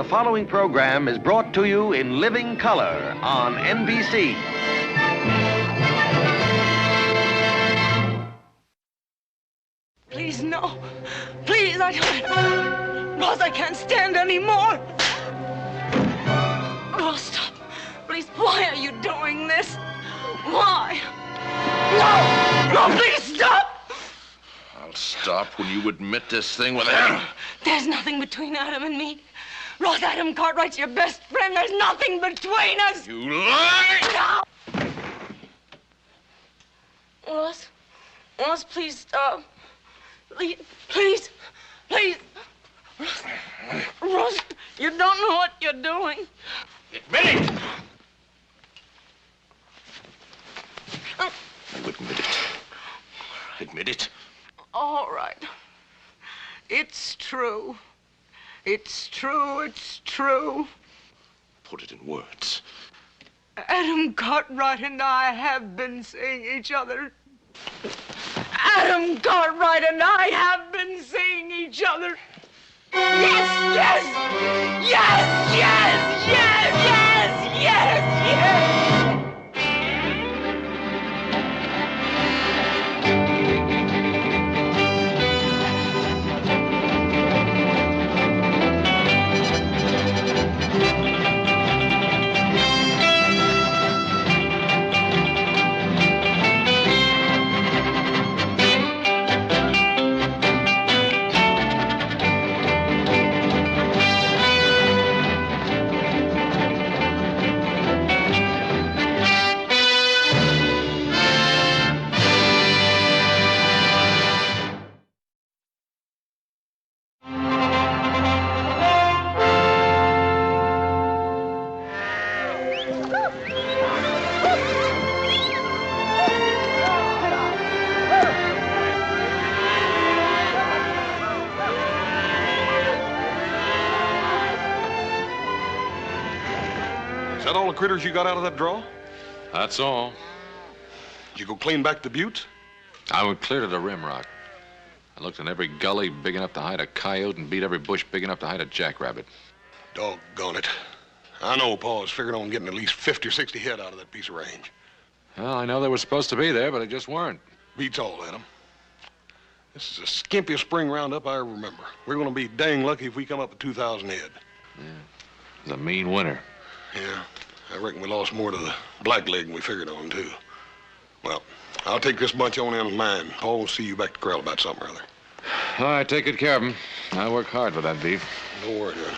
the following program is brought to you in living color on NBC. Please, no. Please, I don't. Ross, I can't stand anymore. Ross, stop. Please, why are you doing this? Why? No! No, please stop! I'll stop when you admit this thing with Adam. There's nothing between Adam and me. Ross, Adam Cartwright's your best friend. There's nothing between us. You lie! No! Ross, please stop. Please. Ross, you don't know what you're doing. Admit it! You admit it. Admit it. All right. It's true. It's true. Put it in words. Adam Cartwright and I have been seeing each other. Adam Cartwright and I have been seeing each other. Yes! Is that all the critters you got out of that draw? That's all. Did you go clean back the buttes? I went clear to the rim rock. I looked in every gully big enough to hide a coyote and beat every bush big enough to hide a jackrabbit. Doggone it. I know Pa was figuring on getting at least 50 or 60 head out of that piece of range. Well, I know they were supposed to be there, but they just weren't. Beats all, Adam. This is the skimpiest spring roundup I ever remember. We're going to be dang lucky if we come up with 2,000 head. Yeah. It was a mean winter. Yeah, I reckon we lost more to the blackleg than we figured on, too. Well, I'll take this bunch on in mine. Paul will see you back to corral about something or other. All right, take good care of them. I work hard with that beef. Don't worry, John.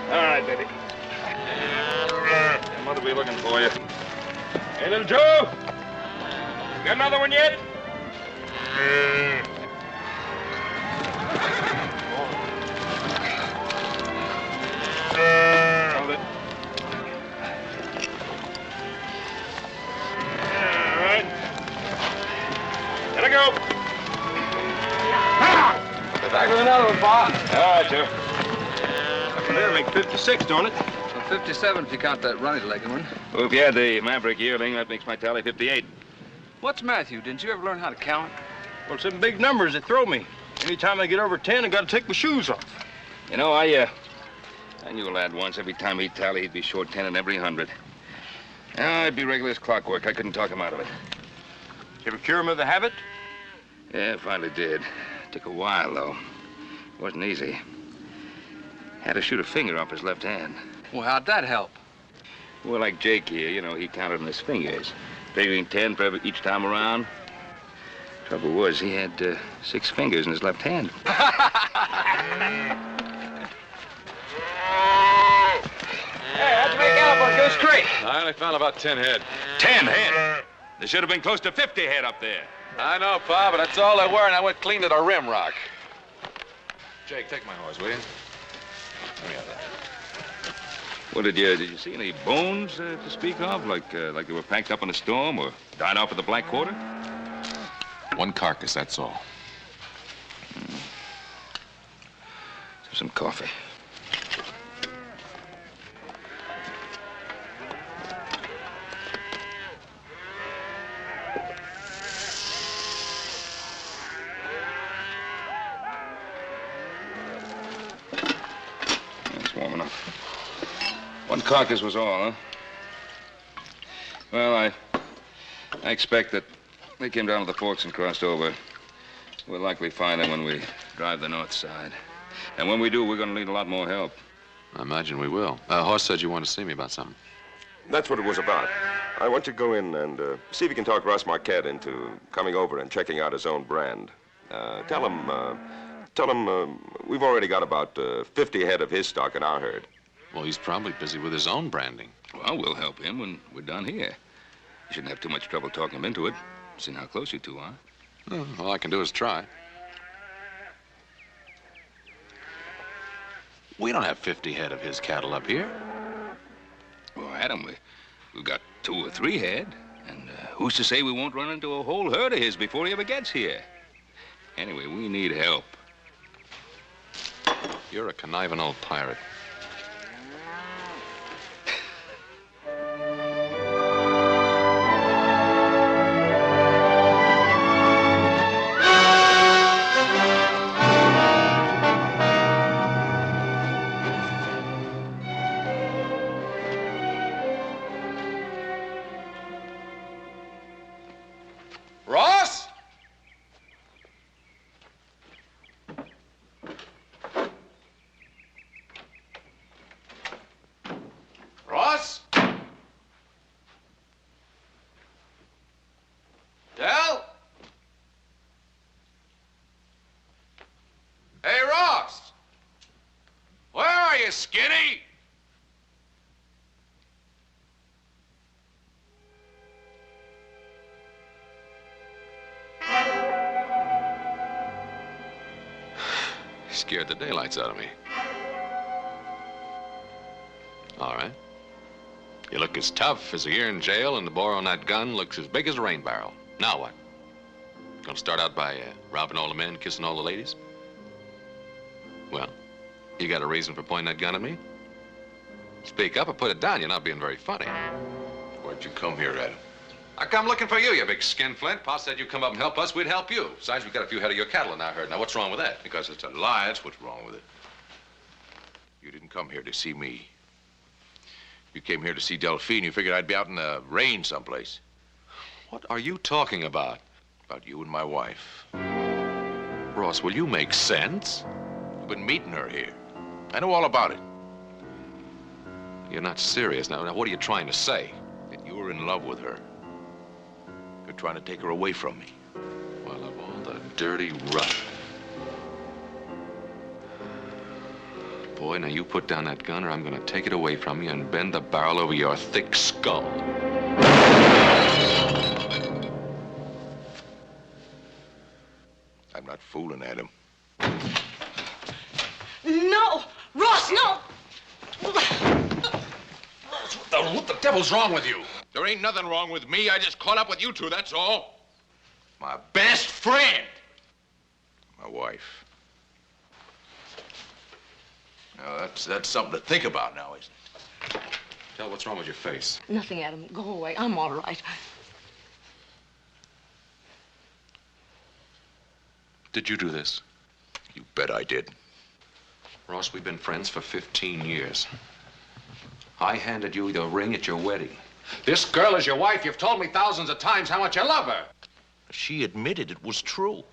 All right, baby. Mother'll be looking for you. Hey, little Joe! You got another one yet? Hold it. All right. Let it go. Get back with another one, Pa. All right, Joe. That'll make 56, don't it? Well, 57 if you count that runny-legged one. Well, if you had the Maverick yearling, that makes my tally 58. What's Matthew? Didn't you ever learn how to count? Well, some big numbers that throw me. Anytime I get over 10, I got to take my shoes off. You know, I knew a lad once. Every time he'd tally, he'd be short 10 in every 100. It'd be regular as clockwork. I couldn't talk him out of it. Did you ever cure him of the habit? Yeah, finally did. Took a while, though. It wasn't easy. Had to shoot a finger off his left hand. Well, how'd that help? Well, like Jake here, you know, he counted on his fingers, figuring 10 for each time around. Trouble was, he had 6 fingers in his left hand. Hey, how'd you make out on Goose Creek? I only found about 10 head. 10 head? There should have been close to 50 head up there. I know, Pa, but that's all there were, and I went clean to the rim rock. Jake, take my horse, will you? Let me have that. Well, did you see any bones to speak of, like they were packed up in a storm or died off at the Black Quarter? One carcass, that's all. Some coffee. That's warm enough. One carcass was all, huh? Well, I expect that they came down to the forks and crossed over. We'll likely find them when we drive the north side. And when we do, we're going to need a lot more help. I imagine we will. Horse said you wanted to see me about something. That's what it was about. I want you to go in and see if you can talk Russ Marquette into coming over and checking out his own brand. Tell him we've already got about 50 head of his stock in our herd. Well, he's probably busy with his own branding. Well, we'll help him when we're done here. You shouldn't have too much trouble talking him into it, seeing how close you two are. Well, all I can do is try. We don't have 50 head of his cattle up here. Well, Adam, we've got 2 or 3 head. And who's to say we won't run into a whole herd of his before he ever gets here? Anyway, we need help. You're a conniving old pirate. Ross! Ross? Del? Hey, Ross! Where are you, Skinny? Scared the daylights out of me. All right. You look as tough as a year in jail, and the bore on that gun looks as big as a rain barrel. Now what? Gonna start out by robbing all the men, kissing all the ladies? Well, you got a reason for pointing that gun at me? Speak up or put it down. You're not being very funny. Why'd you come here, Adam? I come looking for you, you big skinflint. Pa said you'd come up and help us, we'd help you. Besides, we've got a few head of your cattle in our herd. Now, what's wrong with that? Because it's a lie, that's what's wrong with it. You didn't come here to see me. You came here to see Delphine. You figured I'd be out in the rain someplace. What are you talking about? About you and my wife. Ross, will you make sense? You've been meeting her here. I know all about it. You're not serious. Now, what are you trying to say? That you were in love with her. You're trying to take her away from me. Well, of all the dirty rot. Boy, now you put down that gun or I'm gonna take it away from you and bend the barrel over your thick skull. I'm not fooling, Adam. No! Ross, no! What the devil's wrong with you? There ain't nothing wrong with me. I just caught up with you two, that's all. My best friend! My wife. Now, that's something to think about now, isn't it? Tell, what's wrong with your face? Nothing, Adam. Go away. I'm all right. Did you do this? You bet I did. Ross, we've been friends for 15 years. I handed you the ring at your wedding. This girl is your wife. You've told me thousands of times how much you love her. She admitted it was true.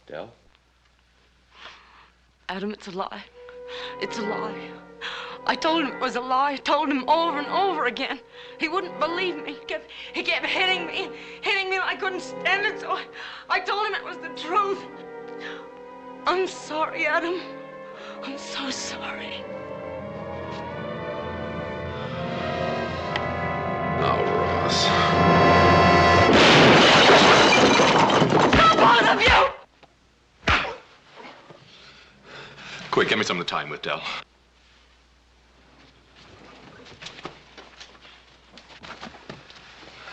Del? Adam, it's a lie. It's a lie. I told him it was a lie. I told him over and over again. He wouldn't believe me. He kept hitting me and I couldn't stand it, so I told him it was the truth. I'm sorry, Adam. I'm so sorry. Oh, Ross. Stop, both of you! Quick, get me some of the time with Del.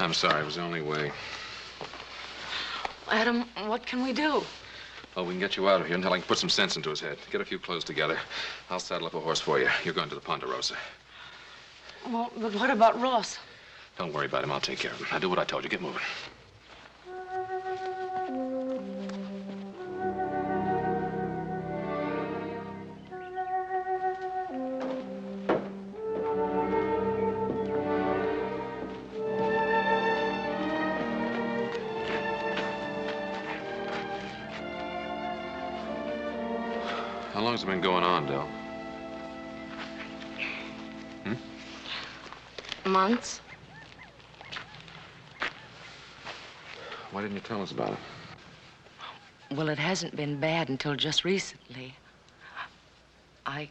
I'm sorry, it was the only way. Adam, what can we do? Oh, we can get you out of here until I can put some sense into his head. Get a few clothes together. I'll saddle up a horse for you. You're going to the Ponderosa. Well, but what about Ross? Don't worry about him. I'll take care of him. Now do what I told you. Get moving. How long has it been going on, Del? Months. Why didn't you tell us about it? Well, it hasn't been bad until just recently. I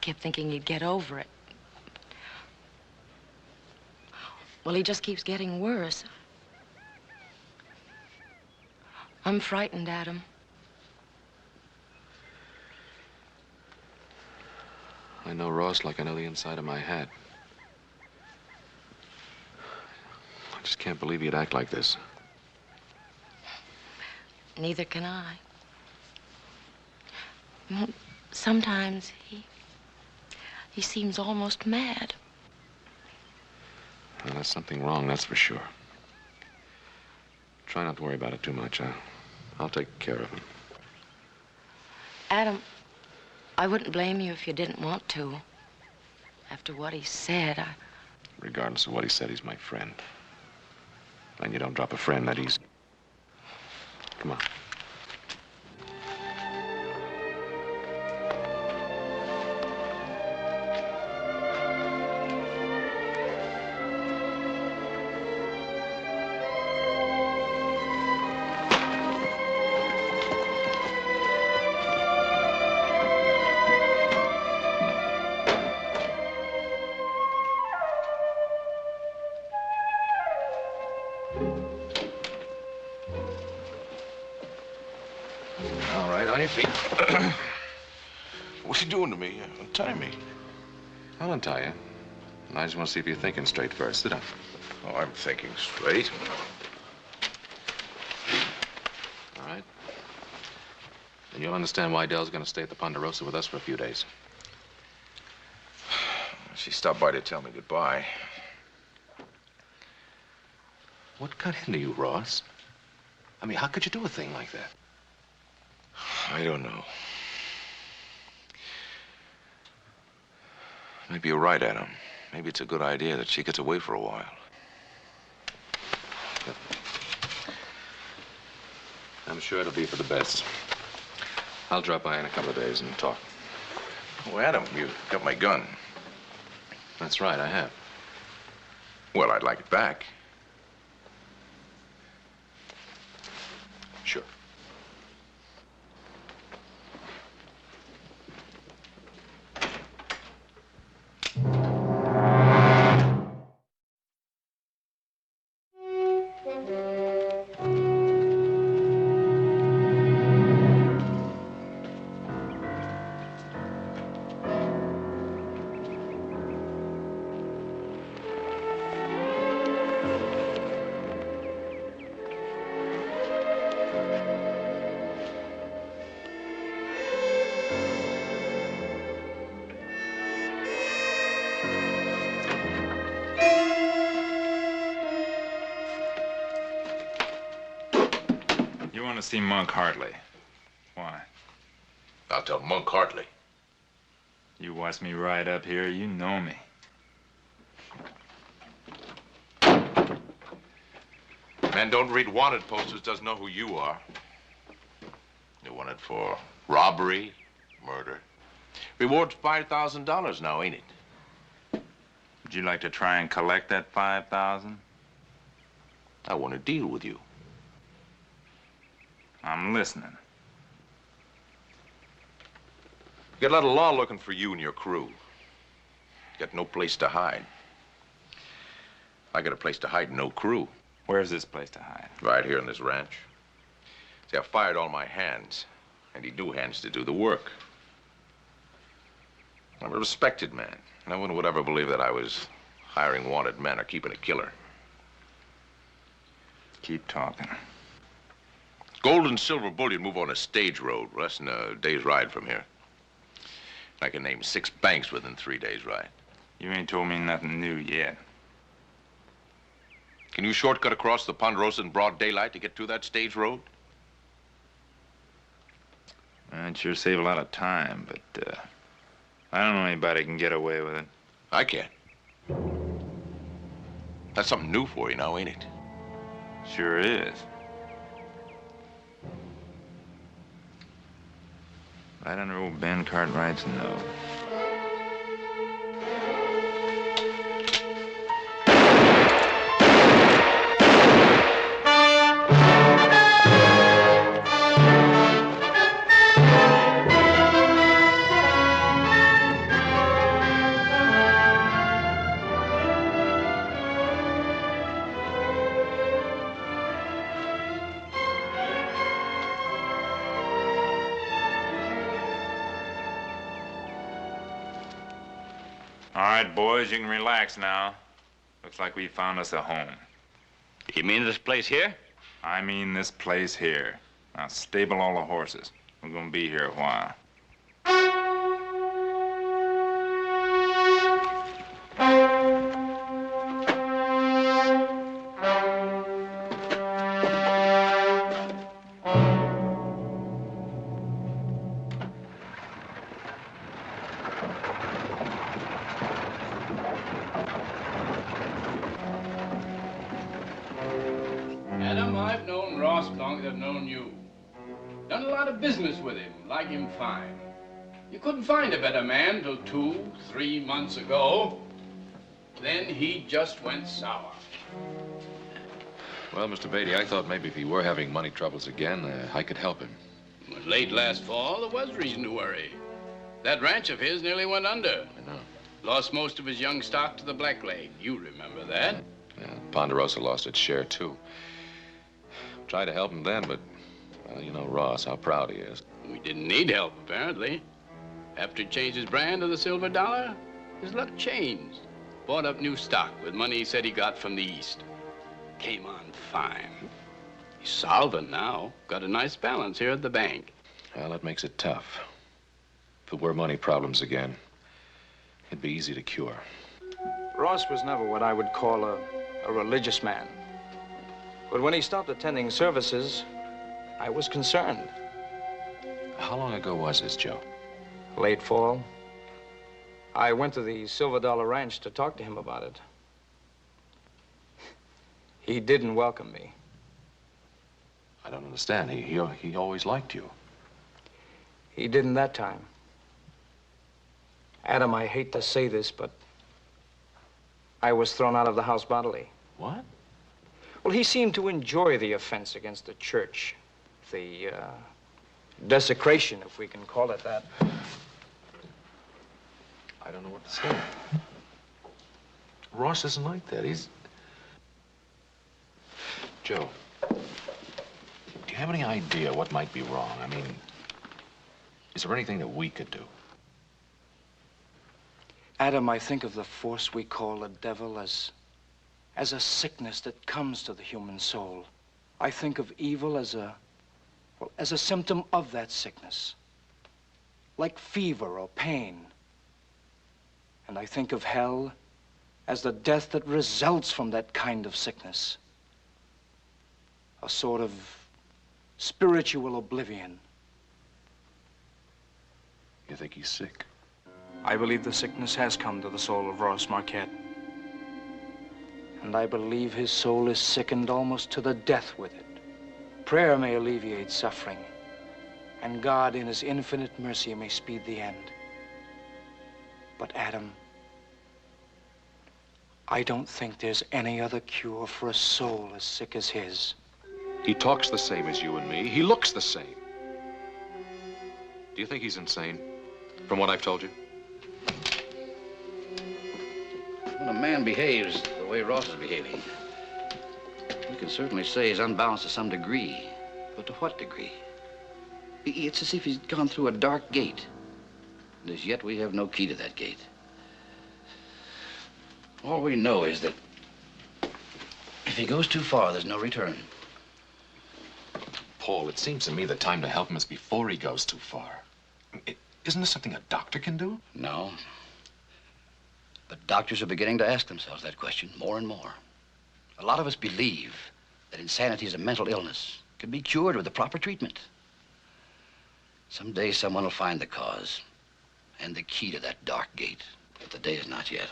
kept thinking he'd get over it. Well, he just keeps getting worse. I'm frightened, Adam. I know Ross like I know the inside of my hat. I just can't believe he'd act like this. Neither can I. Well, sometimes he seems almost mad. Well, there's something wrong, that's for sure. Try not to worry about it too much. I'll take care of him. Adam, I wouldn't blame you if you didn't want to. After what he said, Regardless of what he said, he's my friend. And you don't drop a friend that easy. Come on. All right, on your feet. What are you doing to me? Untie me. I'll untie you. And I just want to see if you're thinking straight first. Sit down. Oh, I'm thinking straight. All right? And you'll understand why Dell's going to stay at the Ponderosa with us for a few days. She stopped by to tell me goodbye. What got into you, Ross? I mean, how could you do a thing like that? I don't know. Maybe you're right, Adam. Maybe it's a good idea that she gets away for a while. I'm sure it'll be for the best. I'll drop by in a couple of days and talk. Oh, Adam, you got my gun. That's right, I have. Well, I'd like it back. Sure. You want to see Monk Hartley. Why? I'll tell Monk Hartley. You watch me ride up here, you know me. Man don't read wanted posters, doesn't know who you are. You're wanted for robbery, murder. Reward's $5,000 now, ain't it? Would you like to try and collect that 5,000? I want to deal with you. I'm listening. Got a lot of law looking for you and your crew. Got no place to hide. I got a place to hide and no crew. Where's this place to hide? Right here in this ranch. See, I fired all my hands. I need new hands to do the work. I'm a respected man. No one would ever believe that I was hiring wanted men or keeping a killer. Keep talking. Gold and silver bullion move on a stage road less than a day's ride from here. I can name 6 banks within 3 days' ride. You ain't told me nothing new yet. Can you shortcut across the Ponderosa in broad daylight to get to that stage road? I'd sure save a lot of time, but I don't know anybody who can get away with it. I can. That's something new for you now, ain't it? Sure is. Right under old Ben Cartwright's nose. All right, boys, you can relax now. Looks like we found us a home. You mean this place here? I mean this place here. Now, stable all the horses. We're gonna be here a while. Adam, I've known Ross longer than I've known you. Done a lot of business with him, like him fine. You couldn't find a better man till 2, 3 months ago. Then he just went sour. Well, Mr. Beatty, I thought maybe if he were having money troubles again, I could help him. Late last fall, there was reason to worry. That ranch of his nearly went under. I know. Lost most of his young stock to the blackleg. You remember that. Yeah, Ponderosa lost its share, too. Tried to help him then, but, well, you know Ross, how proud he is. We didn't need help, apparently. After he changed his brand to the silver dollar, his luck changed. Bought up new stock with money he said he got from the East. Came on fine. He's solvent now. Got a nice balance here at the bank. Well, that makes it tough. If it were money problems again, it'd be easy to cure. Ross was never what I would call a religious man. But when he stopped attending services, I was concerned. How long ago was this, Joe? Late fall. I went to the Silver Dollar Ranch to talk to him about it. He didn't welcome me. I don't understand. He always liked you. He didn't that time. Adam, I hate to say this, but I was thrown out of the house bodily. What? Well, he seemed to enjoy the offense against the church. The desecration, if we can call it that. I don't know what to say. Ross isn't like that. He's... Joe, do you have any idea what might be wrong? I mean, is there anything that we could do? Adam, I think of the force we call the devil as a sickness that comes to the human soul. I think of evil as a symptom of that sickness, like fever or pain. And I think of hell as the death that results from that kind of sickness, a sort of spiritual oblivion. You think he's sick? I believe the sickness has come to the soul of Ross Marquette. And I believe his soul is sickened almost to the death with it. Prayer may alleviate suffering, and God in his infinite mercy may speed the end. But Adam, I don't think there's any other cure for a soul as sick as his. He talks the same as you and me. He looks the same. Do you think he's insane, from what I've told you? When a man behaves the way Ross is behaving, you can certainly say he's unbalanced to some degree. But to what degree? It's as if he's gone through a dark gate. And as yet, we have no key to that gate. All we know is that if he goes too far, there's no return. Paul, it seems to me the time to help him is before he goes too far. Isn't this something a doctor can do? No. But doctors are beginning to ask themselves that question more and more. A lot of us believe that insanity is a mental illness, can be cured with the proper treatment. Someday someone will find the cause and the key to that dark gate, but the day is not yet.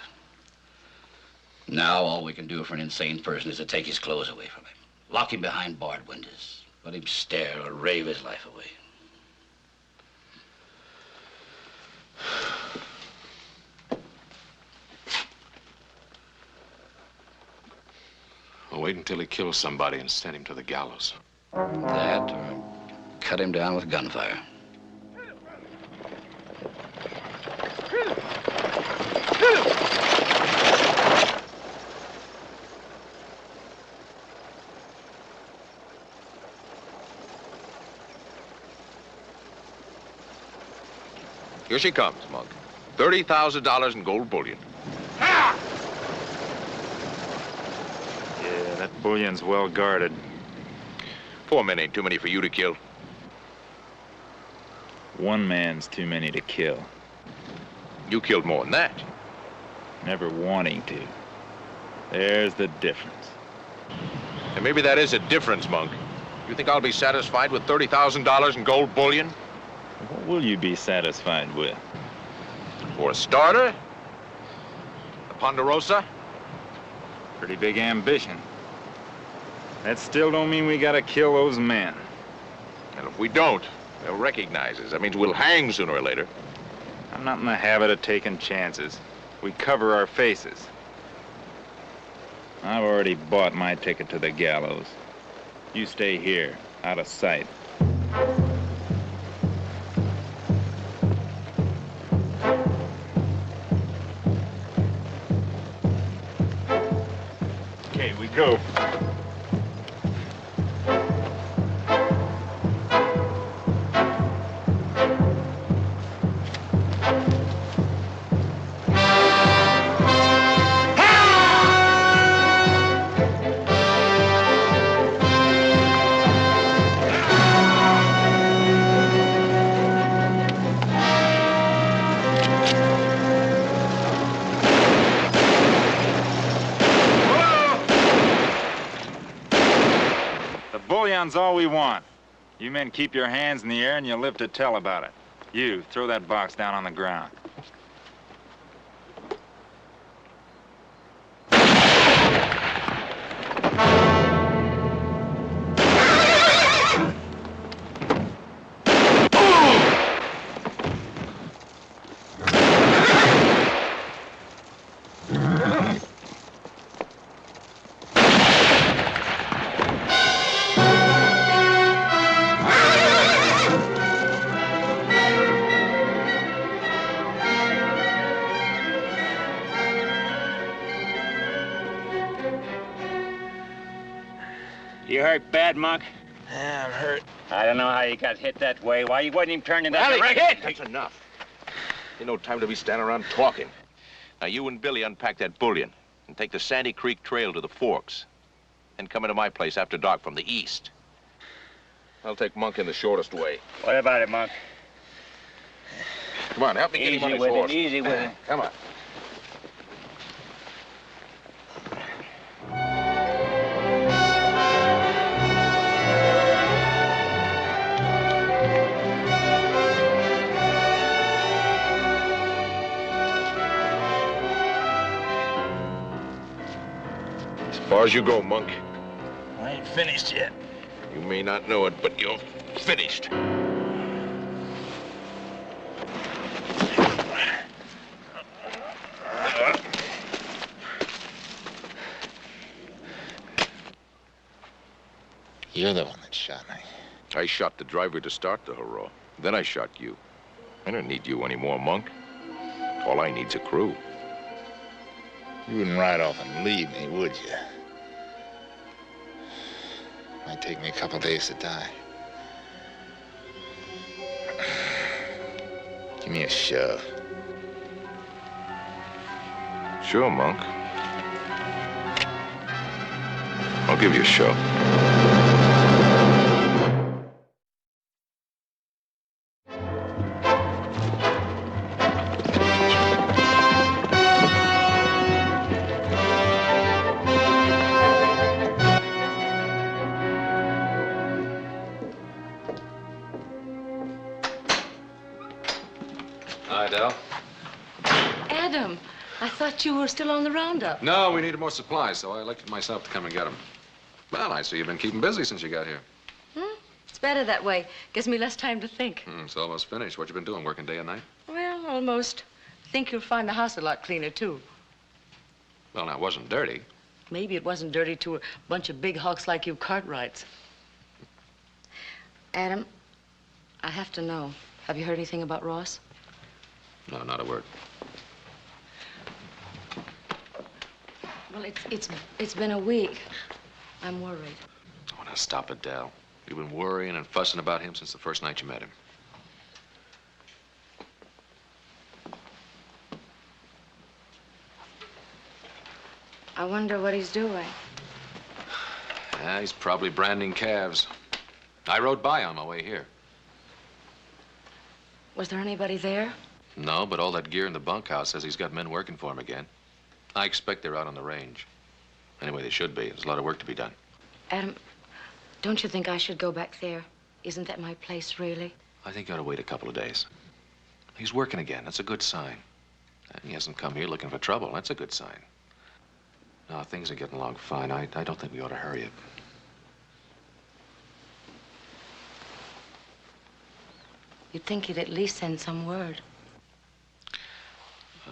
Now all we can do for an insane person is to take his clothes away from him, lock him behind barred windows, let him stare or rave his life away. I'll wait until he kills somebody and send him to the gallows. That or cut him down with gunfire. Here she comes, Monk. $30,000 in gold bullion. Yeah, that bullion's well guarded. 4 men ain't too many for you to kill. One man's too many to kill. You killed more than that. Never wanting to. There's the difference. And maybe that is a difference, Monk. You think I'll be satisfied with $30,000 in gold bullion? What will you be satisfied with? For a starter? The Ponderosa? Pretty big ambition. That still don't mean we gotta kill those men. And if we don't, they'll recognize us. That means we'll hang sooner or later. I'm not in the habit of taking chances. We cover our faces. I've already bought my ticket to the gallows. You stay here, out of sight. Okay, we go. Bullion's all we want. You men keep your hands in the air and you'll live to tell about it. You, throw that box down on the ground. You hurt bad, Monk? Yeah, I'm hurt. I don't know how you got hit that way. Why you wasn't even turned in that direction? That's enough. Ain't no time to be standing around talking. Now, you and Billy unpack that bullion and take the Sandy Creek Trail to the Forks. Then come into my place after dark from the east. I'll take Monk in the shortest way. What about it, Monk? Come on, help me get him on his horse. Easy with it. Come on. As far as you go, Monk. I ain't finished yet. You may not know it, but you're finished. You're the one that shot me. I shot the driver to start the hurrah. Then I shot you. I don't need you anymore, Monk. All I need's a crew. You wouldn't ride off and leave me, would you? Might take me a couple days to die. Give me a shove. Sure, Monk. I'll give you a show. Hi, Del. Adam, I thought you were still on the roundup. No, we needed more supplies, so I elected myself to come and get them. Well, I see you've been keeping busy since you got here. It's better that way. Gives me less time to think. It's almost finished. What you been doing, working day and night? Well, almost. Think you'll find the house a lot cleaner, too. Well, now, it wasn't dirty. Maybe it wasn't dirty to a bunch of big hulks like you Cartwrights. Adam, I have to know. Have you heard anything about Ross? No, not a word. Well, it's been a week. I'm worried. Oh, now stop it, Del. You've been worrying and fussing about him since the first night you met him. I wonder what he's doing. Yeah, he's probably branding calves. I rode by on my way here. Was there anybody there? No, but all that gear in the bunkhouse says he's got men working for him again. I expect they're out on the range. Anyway, they should be. There's a lot of work to be done. Adam, don't you think I should go back there? Isn't that my place, really? I think you ought to wait a couple of days. He's working again. That's a good sign. And he hasn't come here looking for trouble. That's a good sign. No, things are getting along fine. I don't think we ought to hurry it. You'd think he'd at least send some word.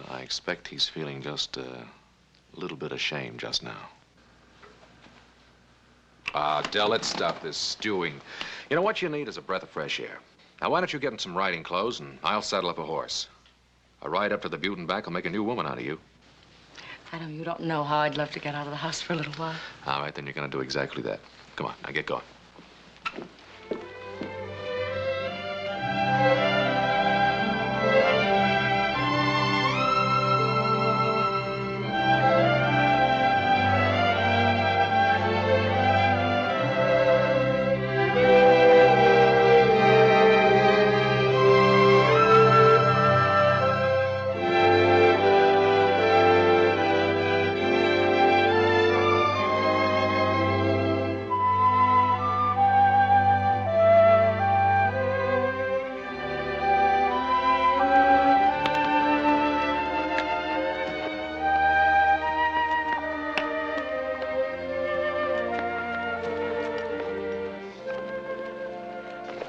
I expect he's feeling just a little bit ashamed just now. Del, let's stop this stewing. You know, what you need is a breath of fresh air. Now, why don't you get in some riding clothes and I'll saddle up a horse. A ride up to the butte and back will make a new woman out of you. Adam, you don't know how I'd love to get out of the house for a little while. All right, then you're going to do exactly that. Come on, now get going.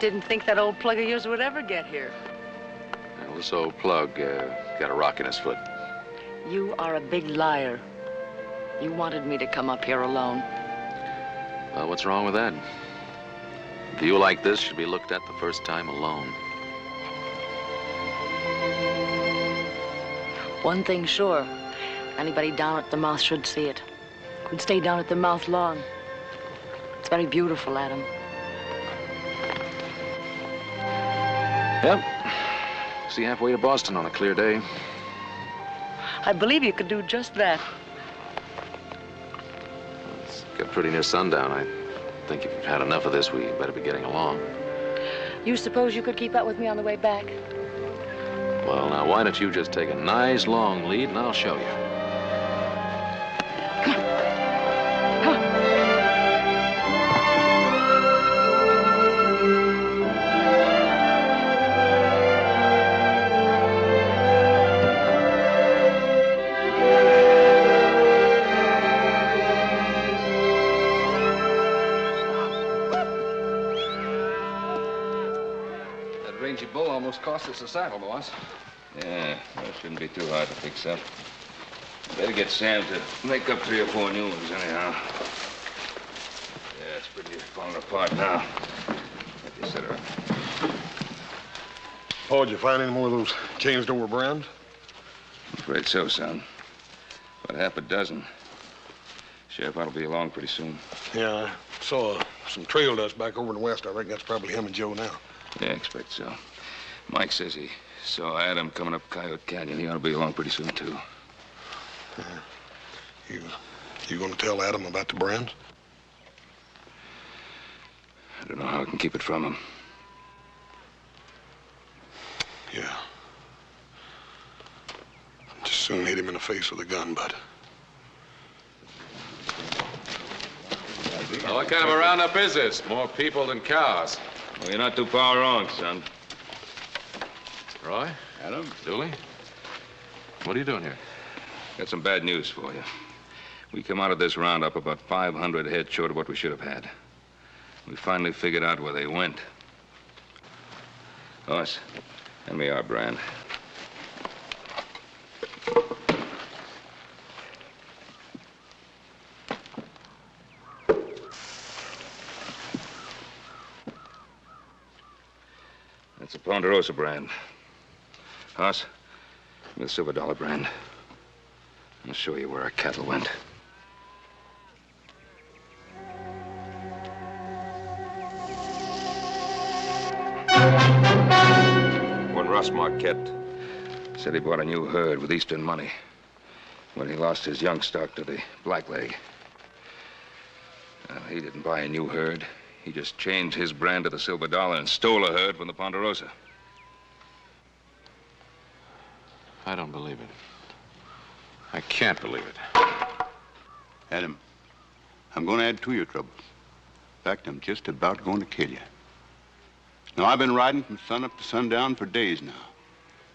Didn't think that old plug of yours would ever get here. Well, this old plug got a rock in his foot. You are a big liar. You wanted me to come up here alone. Well, what's wrong with that? A view like this should be looked at the first time alone. One thing sure, anybody down at the mouth should see it. Could stay down at the mouth long. It's very beautiful, Adam. Yep. See halfway to Boston on a clear day. I believe you could do just that. It's got pretty near sundown. I think if you've had enough of this, we better be getting along. You suppose you could keep up with me on the way back? Well, now, why don't you just take a nice long lead and I'll show you. Cost us a saddle, boss. Yeah, well, it shouldn't be too hard to fix up. Better get Sam to make up 3 or 4 new ones, anyhow. Yeah, it's pretty falling apart now. Let you set her up. Paul, did you find any more of those changed over brands? I'm afraid so, son. About half a dozen. Sheriff ought to be along pretty soon. Yeah, I saw some trail dust back over in the west. I think that's probably him and Joe now. Yeah, I expect so. Mike says he saw Adam coming up Coyote Canyon. He ought to be along pretty soon, too. You gonna tell Adam about the brands? don't know how I can keep it from him. Yeah. Just soon hit him in the face with a gun, Bud. Well, what kind of a roundup is this? More people than cows. Well, you're not too far wrong, son. Roy? Adam? Dooley? What are you doing here? Got some bad news for you. We come out of this roundup about 500 head short of what we should have had. We finally figured out where they went. Us, hand me our brand. That's a Ponderosa brand. Us, the Silver Dollar brand. I'll show you where our cattle went. When Russ Marquette said he bought a new herd with Eastern money when he lost his young stock to the blackleg. He didn't buy a new herd. He just changed his brand to the Silver Dollar and stole a herd from the Ponderosa. I don't believe it. I can't believe it. Adam, I'm going to add to your troubles. In fact, I'm just about going to kill you. Now, I've been riding from sunup to sundown for days now,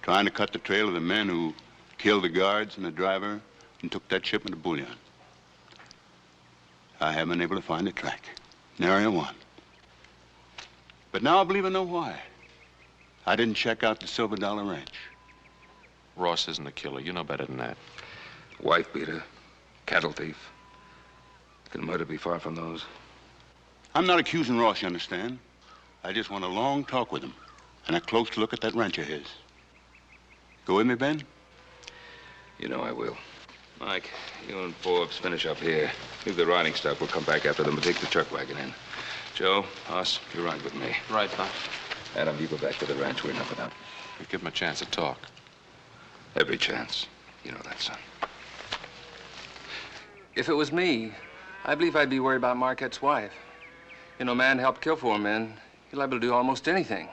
trying to cut the trail of the men who killed the guards and the driver and took that shipment of bullion. I haven't been able to find a track. Nary one. But now I believe I know why. I didn't check out the Silver Dollar Ranch. Ross isn't a killer. You know better than that. Wife beater, cattle thief. Can murder be far from those? I'm not accusing Ross, you understand? I just want a long talk with him and a close look at that ranch of his. Go with me, Ben? You know I will. Mike, you and Forbes finish up here. Leave the riding stock. We'll come back after them and take the truck wagon in. Joe, Hoss, you ride with me. Right, Pop. Adam, you go back to the ranch. We're enough of that. You give him a chance to talk. Every chance. You know that, son. If it was me, I believe I'd be worried about Marquette's wife. You know, a man helped kill 4 men. He's liable to do almost anything.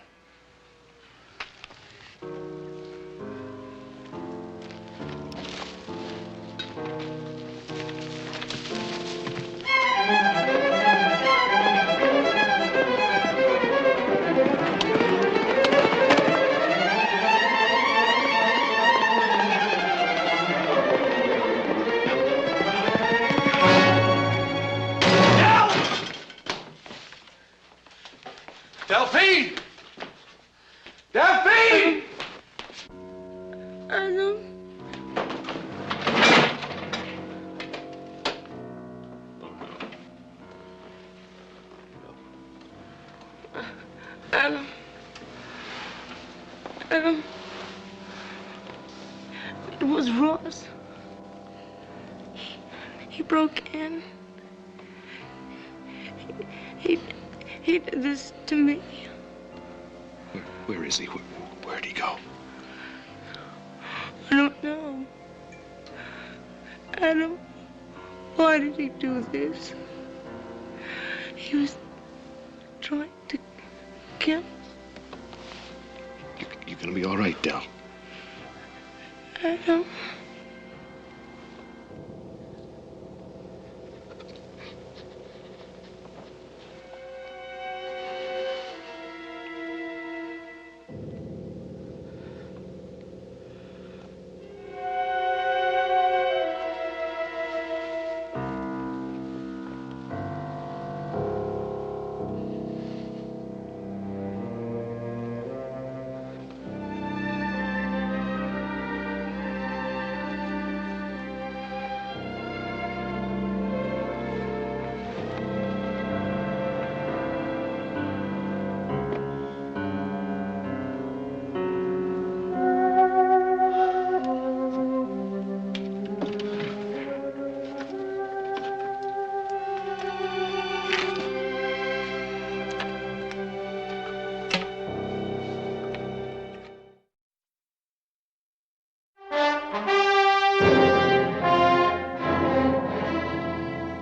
Delphine! Delphine! Adam. Adam. Adam. It was Ross. He broke in. He did this to me. Where is he? Where'd he go? I don't know. Adam, why did he do this? He was trying to kill. You're gonna be all right, Del. Adam.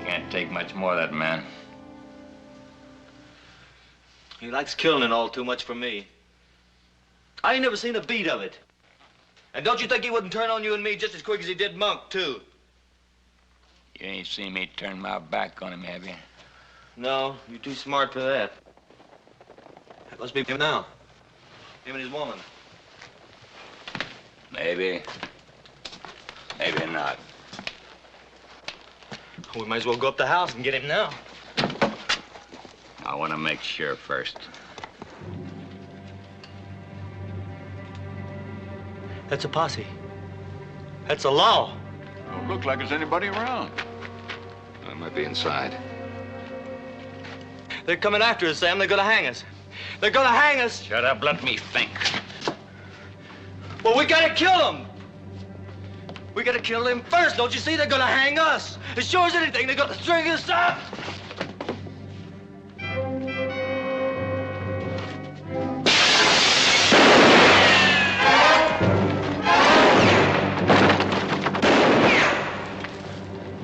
Can't take much more of that man. He likes killing all too much for me. I ain't never seen a beat of it. And don't you think he wouldn't turn on you and me just as quick as he did Monk, too? You ain't seen me turn my back on him, have you? No, you're too smart for that. That must be him now. Him and his woman. Maybe. Maybe not. We might as well go up the house and get him now. I want to make sure first. That's a posse. That's a law. Don't look like there's anybody around. I might be inside. They're coming after us, Sam. They're gonna hang us. They're gonna hang us. Shut up, let me think. Well, we gotta kill them. We gotta kill them first. Don't you see? They're gonna hang us. As sure as anything, they're gonna string us up.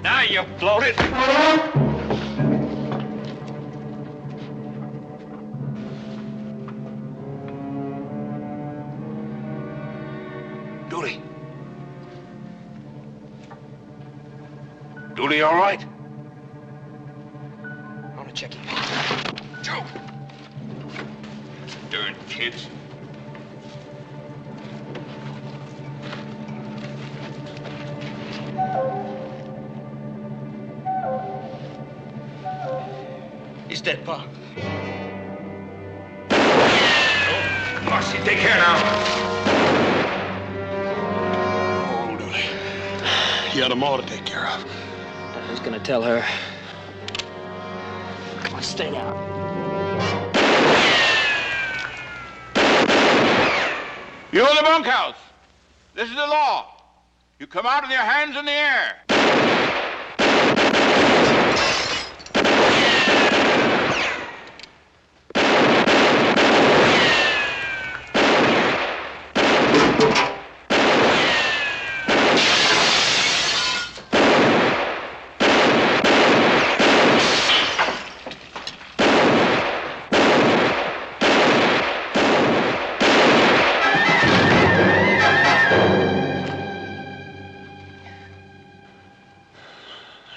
Now you floated. Dooley. Dooley, all right? I want to check him. Joe! Darn kids. He's dead, Pa. Marcy, take care now. Oh, Dooley. You had them all to take care of. Who's gonna tell her? Come on, stay down. You in the bunkhouse. This is the law. You come out with your hands in the air.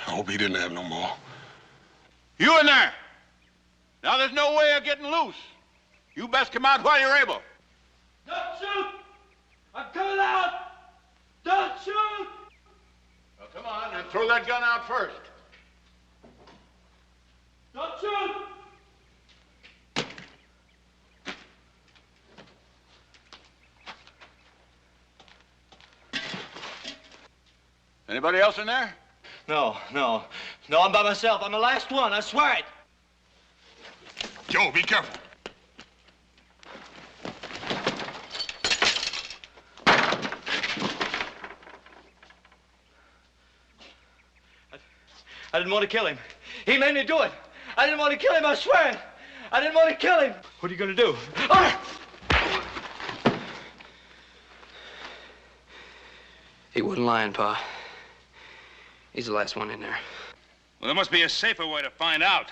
I hope he didn't have no more. You in there. Now there's no way of getting loose. You best come out while you're able. Don't shoot! I'm coming out! Don't shoot! Well, come on, and throw that gun out first. Don't shoot! Anybody else in there? No, I'm by myself. I'm the last one, I swear it. Joe, be careful. I didn't want to kill him. He made me do it. I didn't want to kill him, I swear it. I didn't want to kill him. What are you gonna do? He wasn't lying, Pa. He's the last one in there. Well, there must be a safer way to find out.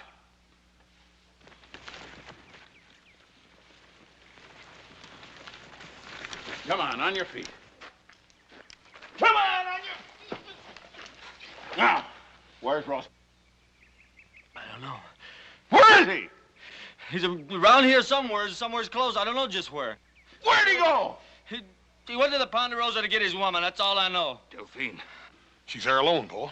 Come on your feet. Come on your feet. Now, where's Ross? I don't know. Where is he? He's around here somewhere's close. I don't know just where. Where'd he go? He went to the Ponderosa to get his woman. That's all I know. Delphine. She's there alone, Paul.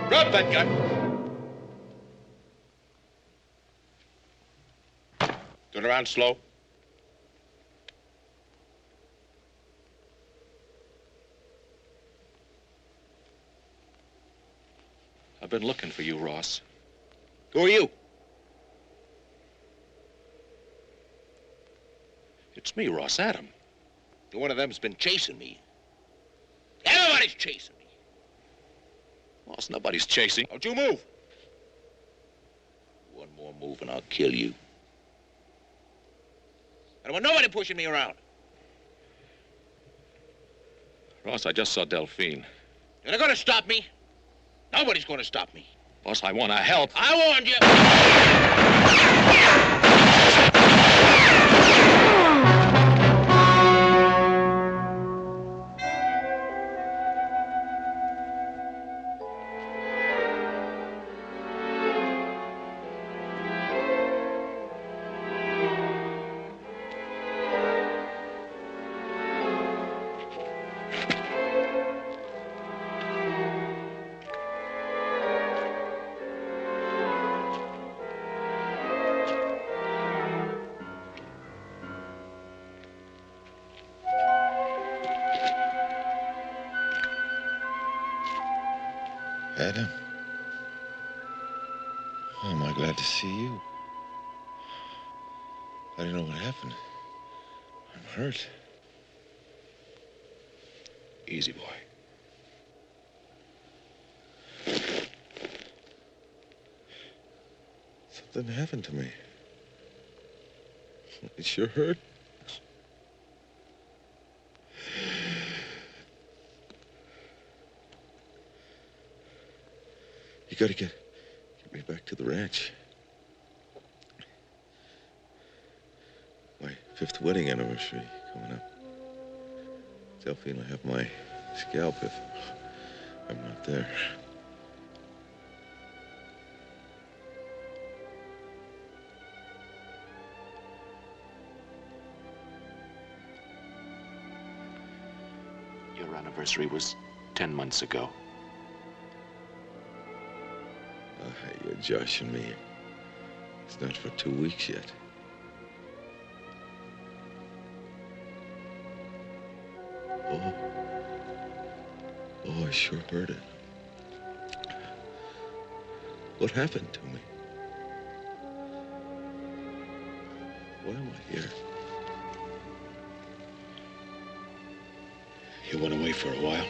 Drop that gun. Turn around slow. I've been looking for you, Ross. Who are you? It's me, Ross Adam. One of them's been chasing me. Everybody's chasing me. Ross, nobody's chasing. Don't you move. One more move and I'll kill you. I don't want nobody pushing me around. Ross, I just saw Delphine. You're not gonna stop me. Nobody's gonna stop me. Boss, I want to help. I warned you. Adam. Oh, am I glad to see you. I don't know what happened. I'm hurt. Easy, boy. Something happened to me. It sure hurt. You gotta get me back to the ranch. My 5th wedding anniversary coming up. Delphine will have my scalp if I'm not there. anniversary was 10 months ago. You're joshing me. It's not for 2 weeks yet. Oh. Oh, I sure heard it. What happened to me? Why am I here? You went away for a while.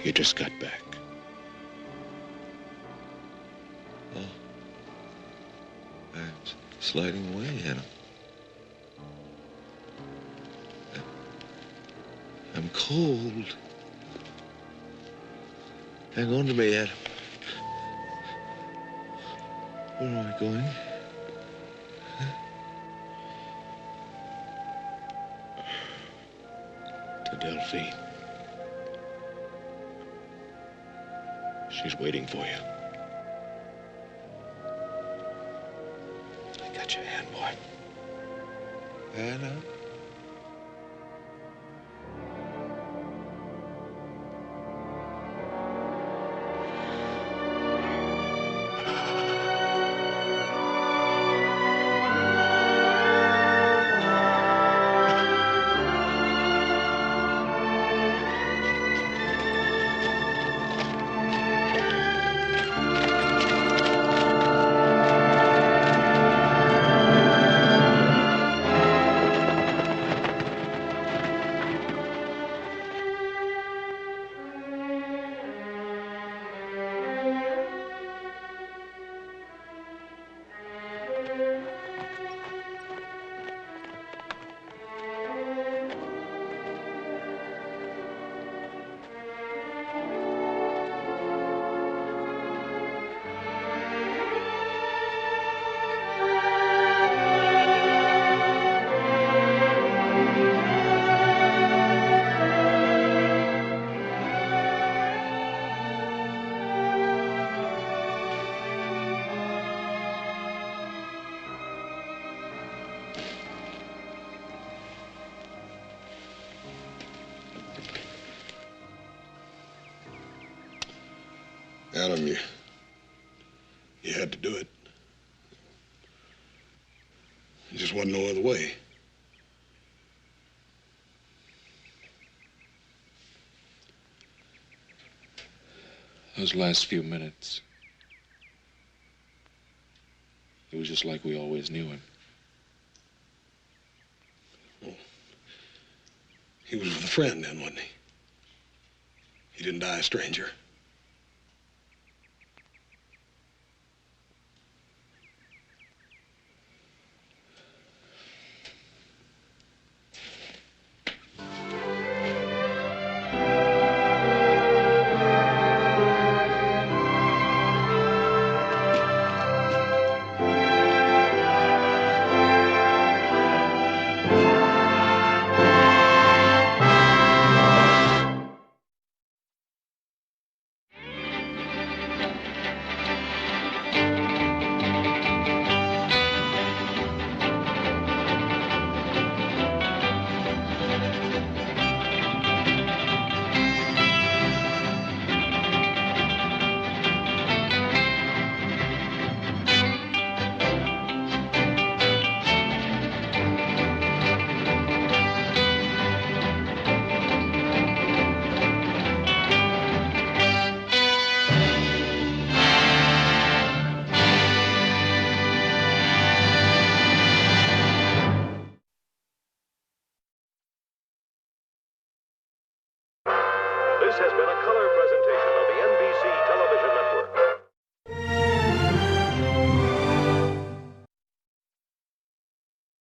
You just got back. Oh. I'm sliding away, Adam. I'm cold. Hang on to me, Adam. Where am I going? To Delphine. She's waiting for you. I got your hand, boy. Anna? Adam, you had to do it. There just wasn't no other way. Those last few minutes, it was just like we always knew him. Well, he was with a friend then, wasn't he? He didn't die a stranger.